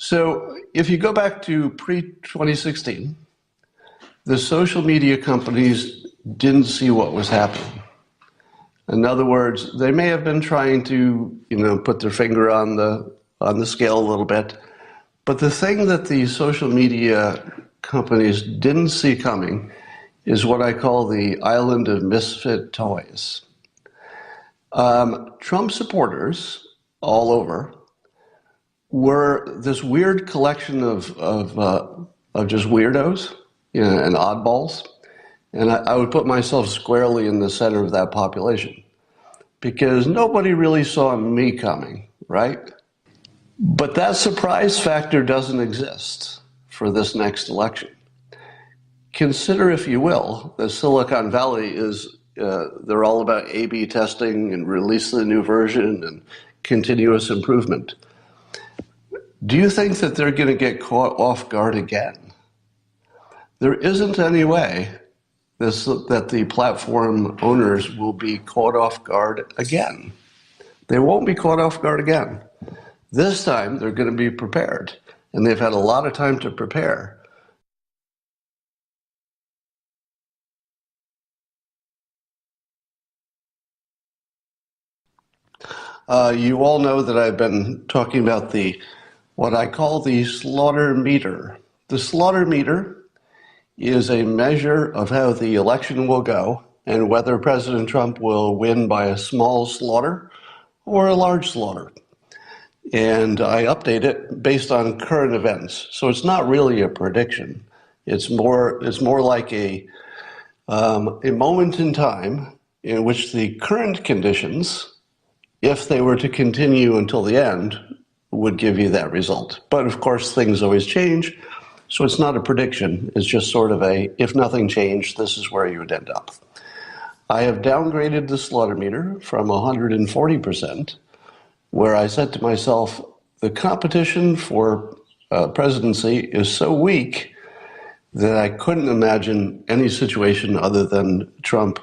So if you go back to pre-2016, the social media companies didn't see what was happening. In other words, they may have been trying to, put their finger on the scale a little bit, but the thing that the social media companies didn't see coming is what I call the island of misfit toys. Trump supporters all over were this weird collection of just weirdos, and oddballs. And I would put myself squarely in the center of that population because nobody really saw me coming, right? But that surprise factor doesn't exist for this next election. Consider, if you will, that Silicon Valley is, they're all about A/B testing and release the new version and continuous improvement. Do you think that they're going to get caught off guard again? There isn't any way that the platform owners will be caught off guard again. They won't be caught off guard again. This time, they're going to be prepared, and they've had a lot of time to prepare. You all know that I've been talking about what I call the slaughter meter. The slaughter meter is a measure of how the election will go and whether President Trump will win by a small slaughter or a large slaughter. And I update it based on current events. So it's not really a prediction. It's more like a moment in time in which the current conditions, if they were to continue until the end, would give you that result. But of course, things always change. So it's not a prediction. It's just sort of if nothing changed, this is where you would end up. I have downgraded the slaughter meter from 140%, where I said to myself, the competition for presidency is so weak that I couldn't imagine any situation other than Trump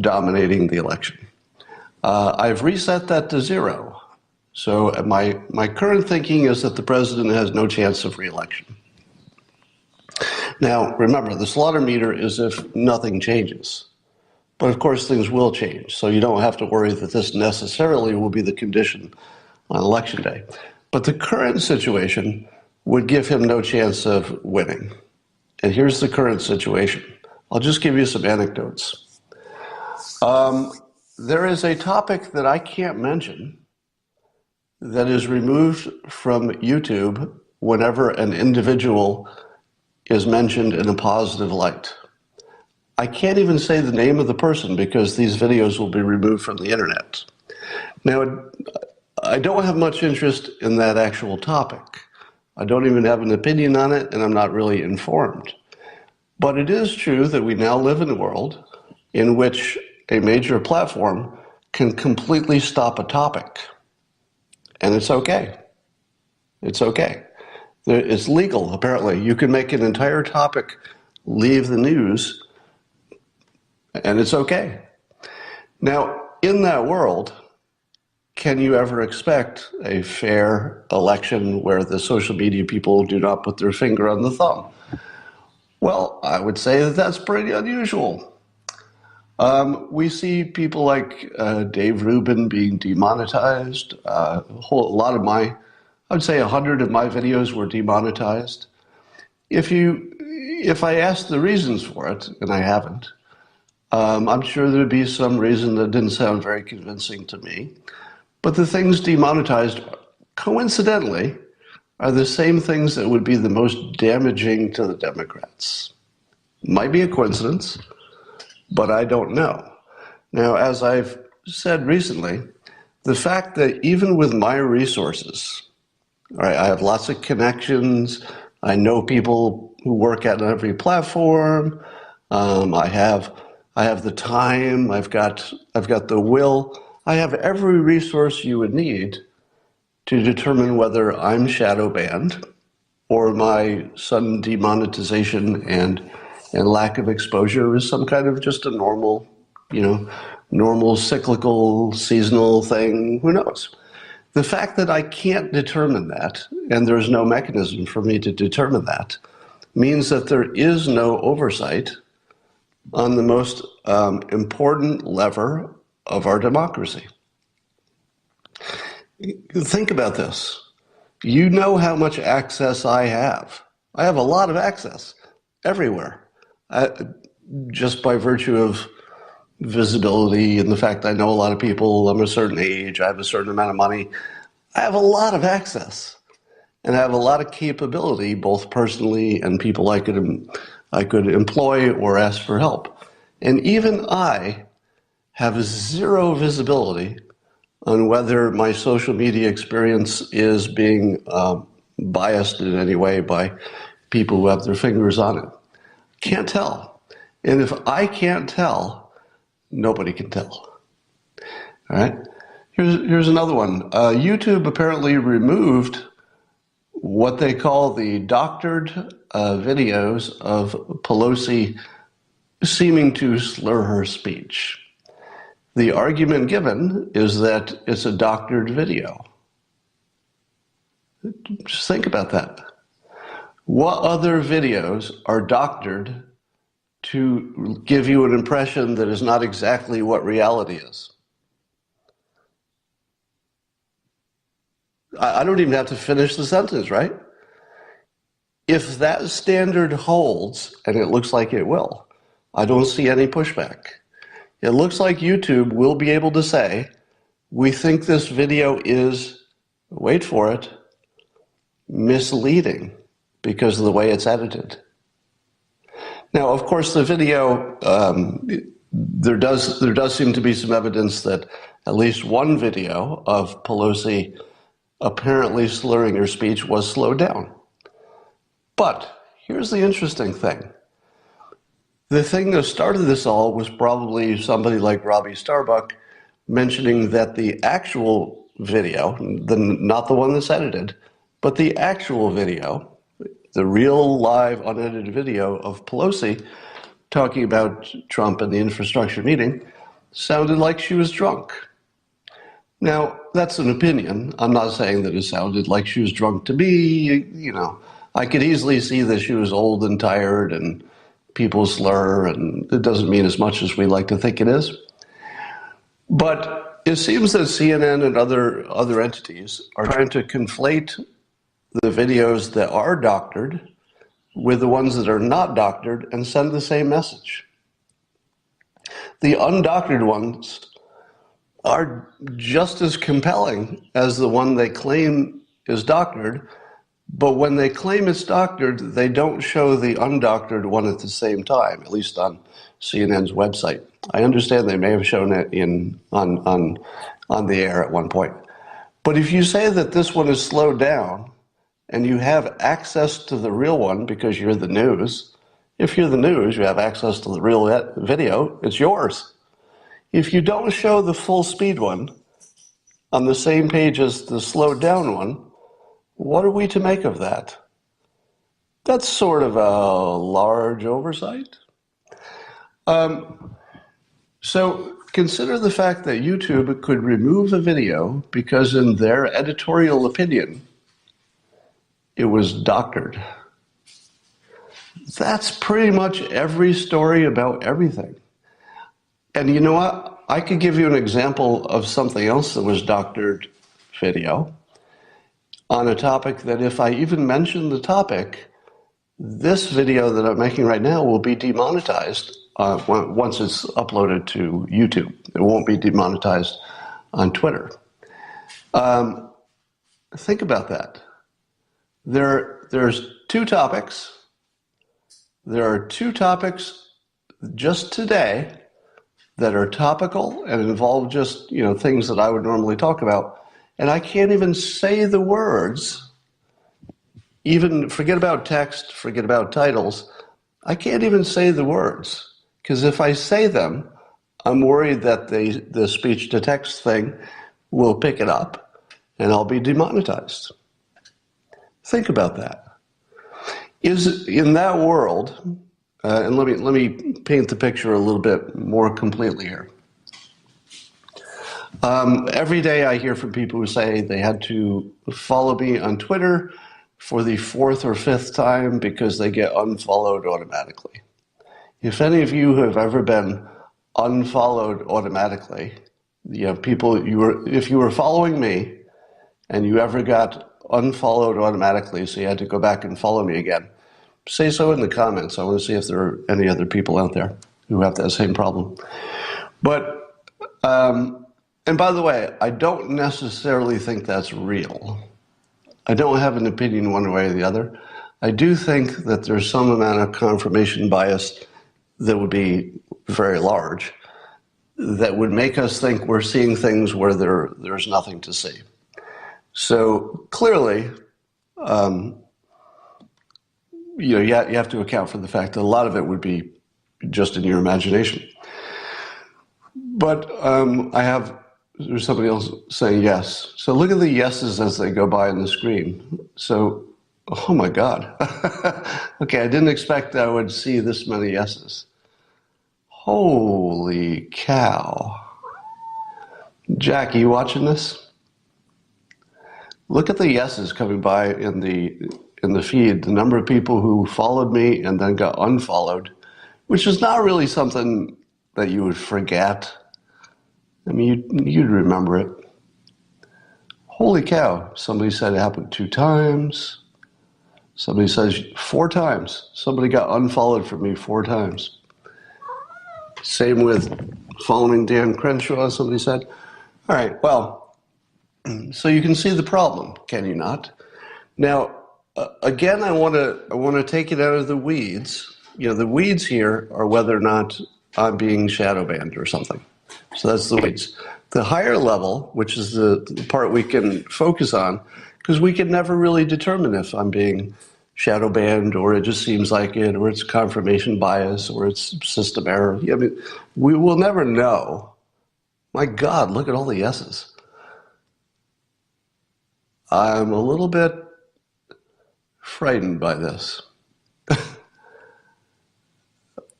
dominating the election. I've reset that to 0. So my current thinking is that the president has no chance of re-election. Now, remember, the slaughter meter is if nothing changes. But of course, things will change. So you don't have to worry that this necessarily will be the condition on election day. But the current situation would give him no chance of winning. And here's the current situation. I'll just give you some anecdotes. There is a topic that I can't mention that is removed from YouTube whenever an individual is mentioned in a positive light. I can't even say the name of the person because these videos will be removed from the internet. Now, I don't have much interest in that actual topic. I don't even have an opinion on it, and I'm not really informed. But it is true that we now live in a world in which a major platform can completely stop a topic. And it's okay. It's okay. It's legal, apparently. You can make an entire topic leave the news, and it's okay. Now, in that world, can you ever expect a fair election where the social media people do not put their finger on the thumb? Well, I would say that that's pretty unusual. We see people like Dave Rubin being demonetized. I would say 100 of my videos were demonetized. If I asked the reasons for it, and I haven't, I'm sure there'd be some reason that didn't sound very convincing to me. But the things demonetized, coincidentally, are the same things that would be the most damaging to the Democrats. Might be a coincidence, but I don't know. Now, as I've said recently, the fact that even with my resources, all right, I have lots of connections, I know people who work at every platform, I have the time, I've got the will, I have every resource you would need to determine whether I'm shadow banned or my sudden demonetization and lack of exposure is some kind of just a normal cyclical, seasonal thing. Who knows? The fact that I can't determine that, and there's no mechanism for me to determine that, means that there is no oversight on the most important lever of our democracy. Think about this. You know how much access I have. I have a lot of access everywhere, just by virtue of visibility and the fact I know a lot of people, I'm a certain age, I have a certain amount of money. I have a lot of access, and I have a lot of capability, both personally and people I could employ or ask for help. And even I have zero visibility on whether my social media experience is being biased in any way by people who have their fingers on it. Can't tell. And if I can't tell, nobody can tell. All right? Here's another one. YouTube apparently removed what they call the doctored videos of Pelosi seeming to slur her speech. The argument given is that it's a doctored video. Just think about that. What other videos are doctored to give you an impression that is not exactly what reality is? I don't even have to finish the sentence, right? If that standard holds, and it looks like it will, I don't see any pushback. It looks like YouTube will be able to say, we think this video is, wait for it, misleading because of the way it's edited. Now, of course, the video, there does seem to be some evidence that at least one video of Pelosi apparently slurring her speech was slowed down. But here's the interesting thing. The thing that started this all was probably somebody like Robbie Starbuck mentioning that the actual video, not the one that's edited, but the actual video, the real live unedited video of Pelosi talking about Trump and the infrastructure meeting, sounded like she was drunk. Now, that's an opinion. I'm not saying that it sounded like she was drunk to me. You know, I could easily see that she was old and tired and people slur, and it doesn't mean as much as we like to think it is. But it seems that CNN and other entities are trying to conflate the videos that are doctored with the ones that are not doctored and send the same message. The undoctored ones are just as compelling as the one they claim is doctored, but when they claim it's doctored, they don't show the undoctored one at the same time, at least on CNN's website. I understand they may have shown it on the air at one point. But if you say that this one is slowed down and you have access to the real one because you're the news, if you're the news, you have access to the real video, it's yours. If you don't show the full speed one on the same page as the slowed down one, what are we to make of that? That's sort of a large oversight. So consider the fact that YouTube could remove a video because in their editorial opinion, it was doctored. That's pretty much every story about everything. And you know what? I could give you an example of something else that was doctored video on a topic that if I even mention the topic, this video that I'm making right now will be demonetized once it's uploaded to YouTube. It won't be demonetized on Twitter. Think about that. There's two topics. There are two topics just today that are topical and involve just, things that I would normally talk about. And I can't even say the words, even forget about text, forget about titles. I can't even say the words, because if I say them, I'm worried that the speech-to-text thing will pick it up and I'll be demonetized. Think about that. Is in that world, and let me paint the picture a little bit more completely here. Every day I hear from people who say they had to follow me on Twitter for the fourth or fifth time because they get unfollowed automatically. If any of you have ever been unfollowed automatically, if you were following me and you ever got unfollowed automatically, so you had to go back and follow me again, say so in the comments. I want to see if there are any other people out there who have that same problem. But, and by the way, I don't necessarily think that's real. I don't have an opinion one way or the other. I do think that there's some amount of confirmation bias that would be very large, that would make us think we're seeing things where there's nothing to see. So clearly, you have to account for the fact that a lot of it would be just in your imagination. But there's somebody else saying yes. So look at the yeses as they go by on the screen. So, oh my God. Okay, I didn't expect I would see this many yeses. Holy cow. Jack, are you watching this? Look at the yeses coming by in the feed, the number of people who followed me and then got unfollowed, which is not really something that you would forget. I mean, you'd remember it. Holy cow. Somebody said it happened 2 times. Somebody says 4 times. Somebody got unfollowed from me 4 times. Same with following Dan Crenshaw, somebody said. All right, well, so you can see the problem, can you not? Now, again, I want to take it out of the weeds. The weeds here are whether or not I'm being shadow banned or something. So that's the weeds. The higher level, which is the part we can focus on, because we can never really determine if I'm being shadow banned or it just seems like it, or it's confirmation bias, or it's system error. I mean, we will never know. My God, look at all the yeses. I'm a little bit frightened by this.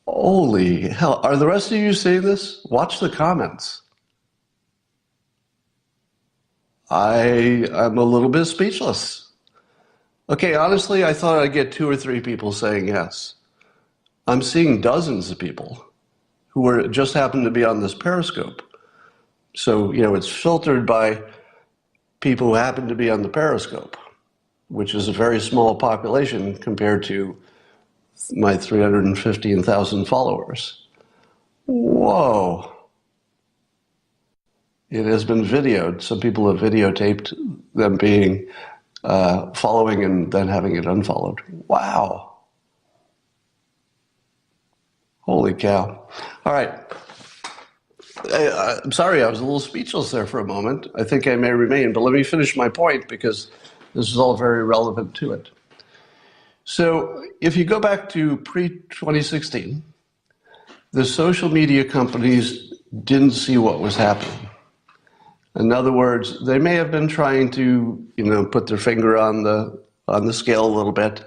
Holy hell. Are the rest of you seeing this? Watch the comments. I'm a little bit speechless. Okay, honestly, I thought I'd get 2 or 3 people saying yes. I'm seeing dozens of people who just happen to be on this Periscope. So, it's filtered by people who happen to be on the Periscope, which is a very small population compared to my 315,000 followers. Whoa. It has been videoed. Some people have videotaped them being following and then having it unfollowed. Wow. Holy cow. All right. I'm sorry, I was a little speechless there for a moment. I think I may remain, but let me finish my point because this is all very relevant to it. So if you go back to pre-2016, the social media companies didn't see what was happening. In other words, they may have been trying to, put their finger on the scale a little bit,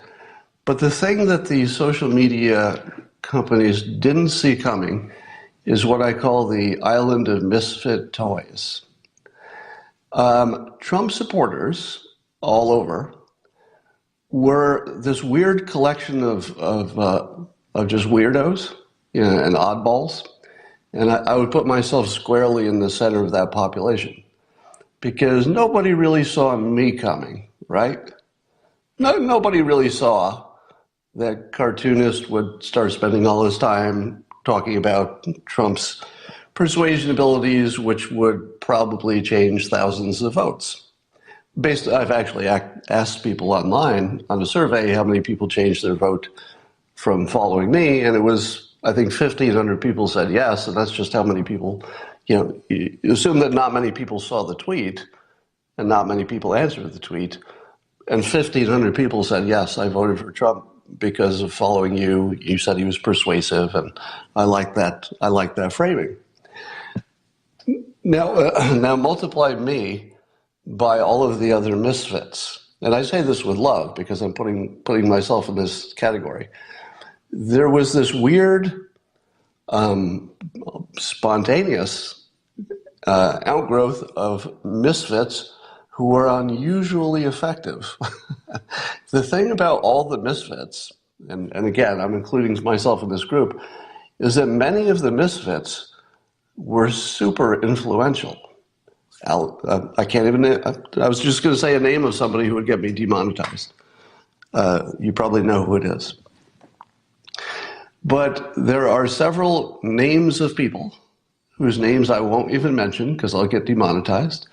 but the thing that the social media companies didn't see coming is what I call the island of misfit toys. Trump supporters all over were this weird collection of just weirdos, and oddballs. And I would put myself squarely in the center of that population because nobody really saw me coming, right? Nobody really saw that cartoonist would start spending all his time talking about Trump's persuasion abilities, which would probably change thousands of votes. I've actually asked people online on a survey how many people changed their vote from following me, and it was, I think, 1,500 people said yes, and that's just how many people, you assume that not many people saw the tweet, and not many people answered the tweet, and 1,500 people said yes, I voted for Trump because of following you. You said he was persuasive, and I like that framing. Now multiply me by all of the other misfits. And I say this with love because I'm putting myself in this category. There was this weird, spontaneous outgrowth of misfits who were unusually effective. The thing about all the misfits, and again, I'm including myself in this group, is that many of the misfits were super influential. I can't even, I was just going to say a name of somebody who would get me demonetized. You probably know who it is. But there are several names of people whose names I won't even mention because I'll get demonetized,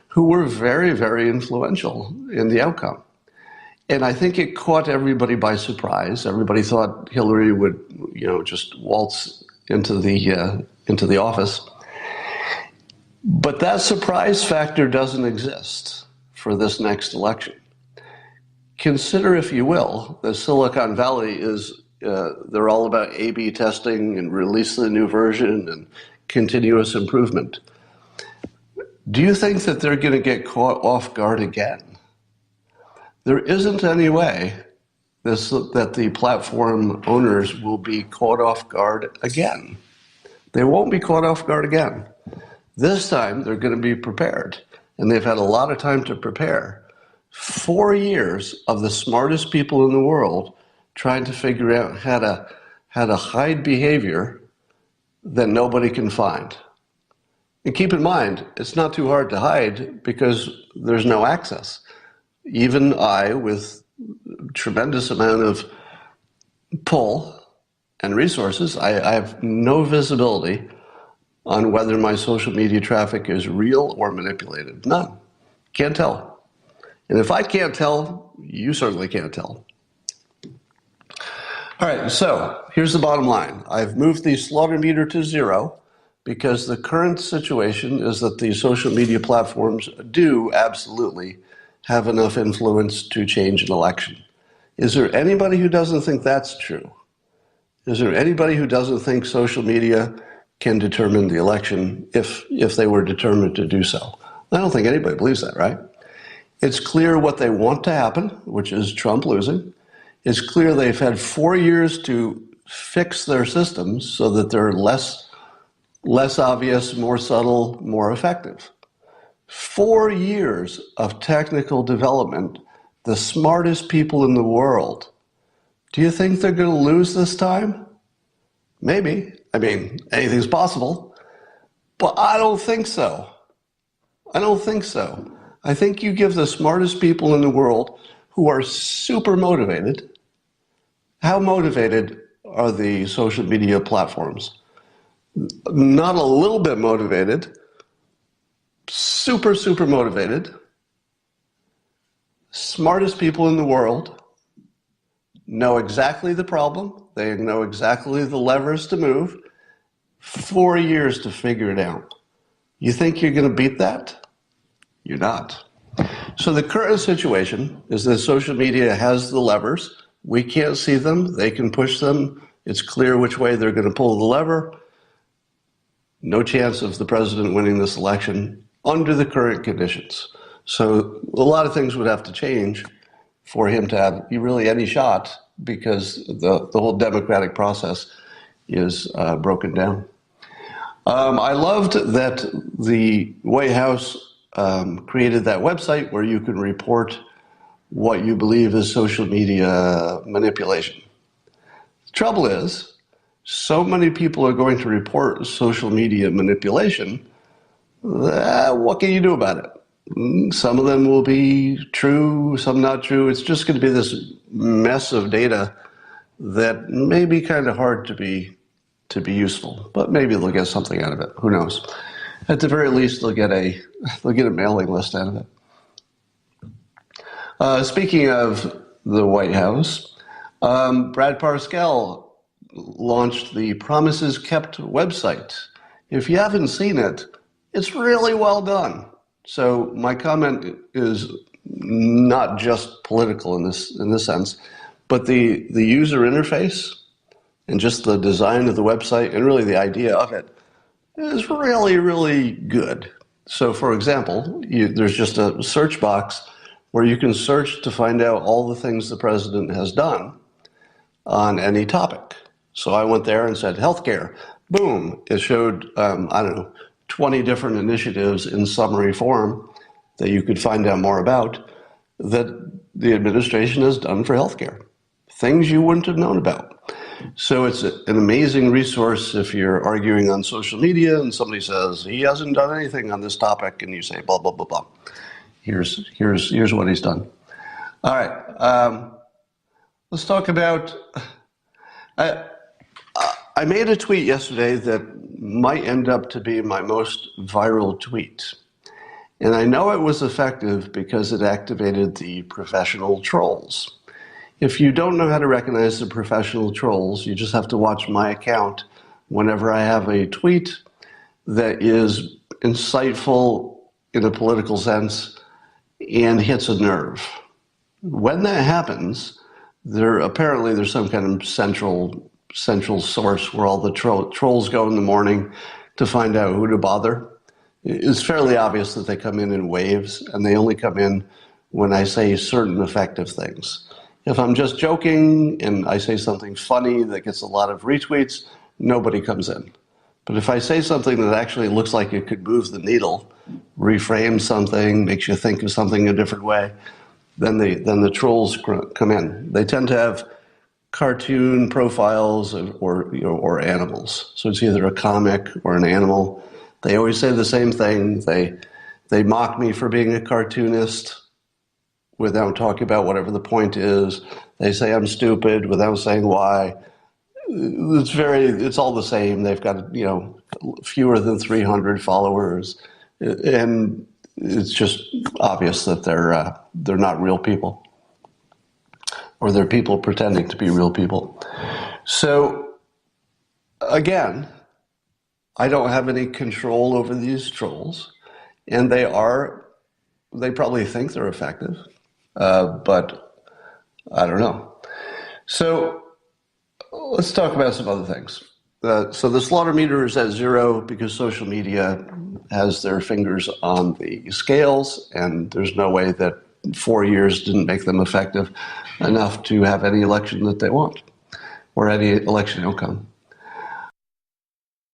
who were very, very influential in the outcome. And I think it caught everybody by surprise. Everybody thought Hillary would, just waltz into the office. But that surprise factor doesn't exist for this next election. Consider, if you will, that Silicon Valley is, they're all about A/B testing and release the new version and continuous improvement. Do you think that they're going to get caught off guard again? There isn't any way that the platform owners will be caught off guard again. They won't be caught off guard again. This time, they're going to be prepared, and they've had a lot of time to prepare. 4 years of the smartest people in the world trying to figure out how to hide behavior that nobody can find. And keep in mind, it's not too hard to hide because there's no access. Even I, with a tremendous amount of pull and resources, I have no visibility on whether my social media traffic is real or manipulated. None. Can't tell. And if I can't tell, you certainly can't tell. All right, so here's the bottom line. I've moved the slaughter meter to 0 because the current situation is that the social media platforms do absolutely have enough influence to change an election. Is there anybody who doesn't think that's true? Is there anybody who doesn't think social media can determine the election if they were determined to do so? I don't think anybody believes that, right? It's clear what they want to happen, which is Trump losing. It's clear they've had 4 years to fix their systems so that they're less obvious, more subtle, more effective. 4 years of technical development, the smartest people in the world. Do you think they're going to lose this time? Maybe. I mean, anything's possible. But I don't think so. I don't think so. I think you give the smartest people in the world who are super motivated. How motivated are the social media platforms? Not a little bit motivated. Super, super motivated. Smartest people in the world know exactly the problem. They know exactly the levers to move. 4 years to figure it out. You think you're going to beat that? You're not. So the current situation is that social media has the levers. We can't see them. They can push them. It's clear which way they're going to pull the lever. No chance of the president winning this election under the current conditions. So a lot of things would have to change for him to have really any shot because the whole democratic process is broken down. I loved that the White House created that website where you can report what you believe is social media manipulation. The trouble is, so many people are going to report social media manipulation. What can you do about it? Some of them will be true, some not true. It's just going to be this mess of data that may be kind of hard to be useful, but maybe they'll get something out of it. Who knows? At the very least, they'll get a mailing list out of it. Speaking of the White House, Brad Parscale launched the Promises Kept website. If you haven't seen it, it's really well done. So my comment is not just political in this sense, but the user interface and just the design of the website and really the idea of it is really, really good. So for example, there's just a search box where you can search to find out all the things the president has done on any topic. So I went there and said healthcare. Boom, it showed, 20 different initiatives in summary form that you could find out more about that the administration has done for healthcare. Things you wouldn't have known about. So it's an amazing resource if you're arguing on social media and somebody says, he hasn't done anything on this topic, and you say, blah, blah, blah, blah. Here's what he's done. All right. Let's talk about... I made a tweet yesterday that might end up to be my most viral tweet. And I know it was effective because it activated the professional trolls. If you don't know how to recognize the professional trolls, you just have to watch my account whenever I have a tweet that is insightful in a political sense and hits a nerve. When that happens, apparently there's some kind of central source where all the trolls go in the morning to find out who to bother. It's fairly obvious that they come in waves, and they only come in when I say certain effective things. If I'm just joking and I say something funny that gets a lot of retweets, nobody comes in. But if I say something that actually looks like it could move the needle, reframe something, makes you think of something a different way, then the trolls come in. They tend to have cartoon profiles or animals. So it's either a comic or an animal. They always say the same thing. They mock me for being a cartoonist without talking about whatever the point is. They say I'm stupid without saying why. It's all the same. They've got, fewer than 300 followers, and it's just obvious that they're not real people, or they're people pretending to be real people. So again, I don't have any control over these trolls, and they probably think they're effective, but I don't know. So let's talk about some other things. So the slaughter meter is at 0 because social media has their fingers on the scales, and there's no way that 4 years didn't make them effective enough to have any election that they want, or any election outcome.